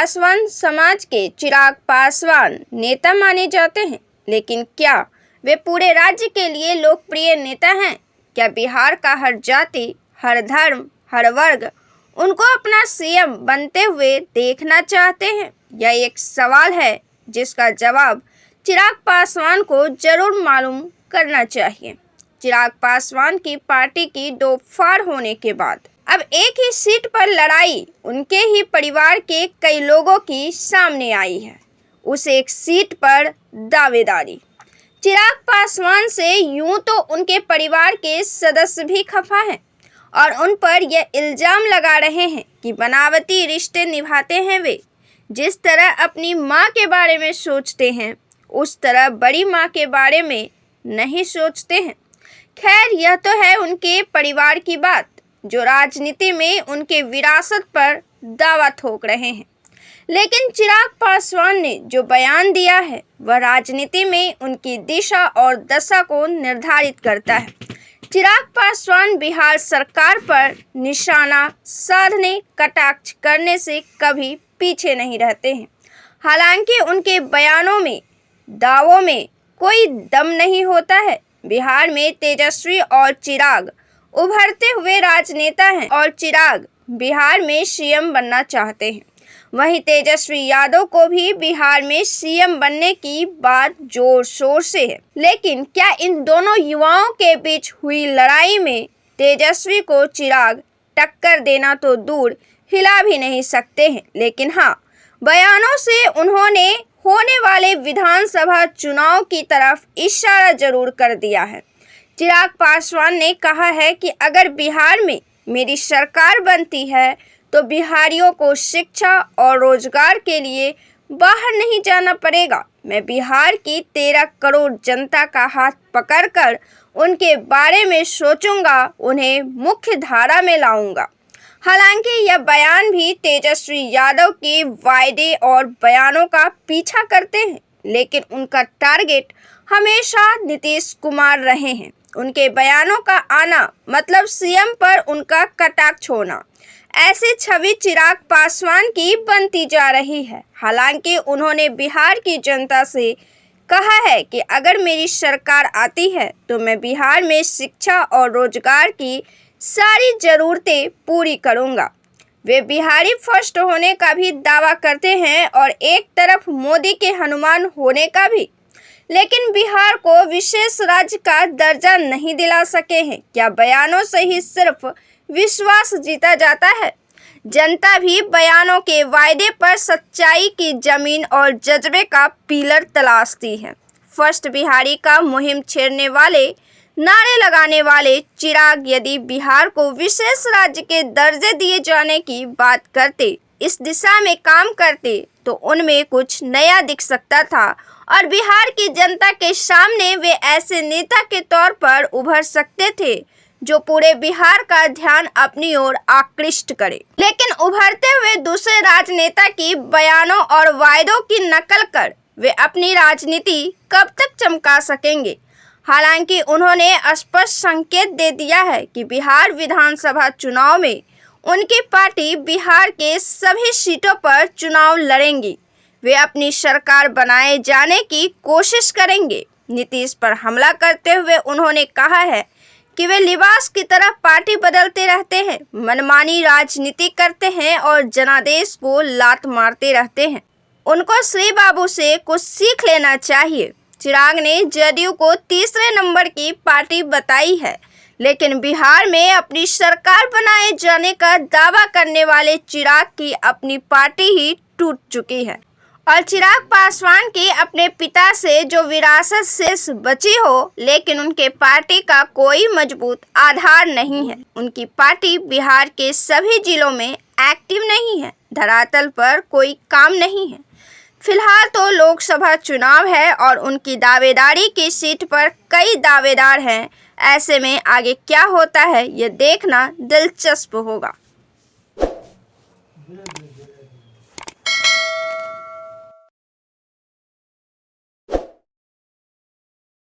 पासवान समाज के चिराग पासवान नेता माने जाते हैं, लेकिन क्या वे पूरे राज्य के लिए लोकप्रिय नेता हैं? क्या बिहार का हर जाति, हर धर्म, हर वर्ग उनको अपना सीएम बनते हुए देखना चाहते हैं? यह एक सवाल है जिसका जवाब चिराग पासवान को जरूर मालूम करना चाहिए। चिराग पासवान की पार्टी की दो फाड़ होने के बाद अब एक ही सीट पर लड़ाई उनके ही परिवार के कई लोगों की सामने आई है। उस एक सीट पर दावेदारी चिराग पासवान से यूं तो उनके परिवार के सदस्य भी खफा हैं और उन पर यह इल्जाम लगा रहे हैं कि बनावटी रिश्ते निभाते हैं वे। जिस तरह अपनी मां के बारे में सोचते हैं उस तरह बड़ी मां के बारे में नहीं सोचते हैं। खैर, यह तो है उनके परिवार की बात जो राजनीति में उनके विरासत पर दावा ठोक रहे हैं, लेकिन चिराग पासवान ने जो बयान दिया है वह राजनीति में उनकी दिशा और दशा को निर्धारित करता है। चिराग पासवान बिहार सरकार पर निशाना साधने, कटाक्ष करने से कभी पीछे नहीं रहते हैं। हालांकि उनके बयानों में, दावों में कोई दम नहीं होता है। बिहार में तेजस्वी और चिराग उभरते हुए राजनेता हैं और चिराग बिहार में सीएम बनना चाहते हैं। वहीं तेजस्वी यादव को भी बिहार में सीएम बनने की बात जोर शोर से है। लेकिन क्या इन दोनों युवाओं के बीच हुई लड़ाई में तेजस्वी को चिराग टक्कर देना तो दूर हिला भी नहीं सकते हैं। लेकिन हाँ, बयानों से उन्होंने होने वाले विधानसभा चुनाव की तरफ इशारा जरूर कर दिया है। चिराग पासवान ने कहा है कि अगर बिहार में मेरी सरकार बनती है तो बिहारियों को शिक्षा और रोजगार के लिए बाहर नहीं जाना पड़ेगा। मैं बिहार की 13 करोड़ जनता का हाथ पकड़कर उनके बारे में सोचूंगा, उन्हें मुख्य धारा में लाऊंगा। हालांकि यह बयान भी तेजस्वी यादव के वायदे और बयानों का पीछा करते हैं, लेकिन उनका टारगेट हमेशा नीतीश कुमार रहे हैं। उनके बयानों का आना मतलब सीएम पर उनका कटाक्ष होना, ऐसी छवि चिराग पासवान की बनती जा रही है। हालांकि उन्होंने बिहार की जनता से कहा है कि अगर मेरी सरकार आती है तो मैं बिहार में शिक्षा और रोजगार की सारी ज़रूरतें पूरी करूंगा। वे बिहारी फर्स्ट होने का भी दावा करते हैं और एक तरफ मोदी के हनुमान होने का भी, लेकिन बिहार को विशेष राज्य का दर्जा नहीं दिला सके हैं। क्या बयानों से ही सिर्फ विश्वास जीता जाता है? जनता भी बयानों के वायदे पर सच्चाई की जमीन और जज्बे का पिलर तलाशती है। फर्स्ट बिहारी का मुहिम छेड़ने वाले, नारे लगाने वाले चिराग यदि बिहार को विशेष राज्य के दर्जे दिए जाने की बात करते, इस दिशा में काम करते तो उनमें कुछ नया दिख सकता था और बिहार की जनता के सामने वे ऐसे नेता के तौर पर उभर सकते थे जो पूरे बिहार का ध्यान अपनी ओर आकृष्ट करे। लेकिन उभरते हुए दूसरे राजनेता की बयानों और वायदों की नकल कर वे अपनी राजनीति कब तक चमका सकेंगे? हालांकि उन्होंने स्पष्ट संकेत दे दिया है कि बिहार विधानसभा चुनाव में उनकी पार्टी बिहार के सभी सीटों पर चुनाव लड़ेंगी। वे अपनी सरकार बनाए जाने की कोशिश करेंगे। नीतीश पर हमला करते हुए उन्होंने कहा है कि वे लिबास की तरह पार्टी बदलते रहते हैं, मनमानी राजनीति करते हैं और जनादेश को लात मारते रहते हैं। उनको श्री बाबू से कुछ सीख लेना चाहिए। चिराग ने जदयू को तीसरे नंबर की पार्टी बताई है, लेकिन बिहार में अपनी सरकार बनाए जाने का दावा करने वाले चिराग की अपनी पार्टी ही टूट चुकी है और चिराग पासवान की अपने पिता से जो विरासत शेष बची हो, लेकिन उनके पार्टी का कोई मजबूत आधार नहीं है। उनकी पार्टी बिहार के सभी जिलों में एक्टिव नहीं है, धरातल पर कोई काम नहीं है। फिलहाल तो लोकसभा चुनाव है और उनकी दावेदारी की सीट पर कई दावेदार हैं। ऐसे में आगे क्या होता है ये देखना दिलचस्प होगा।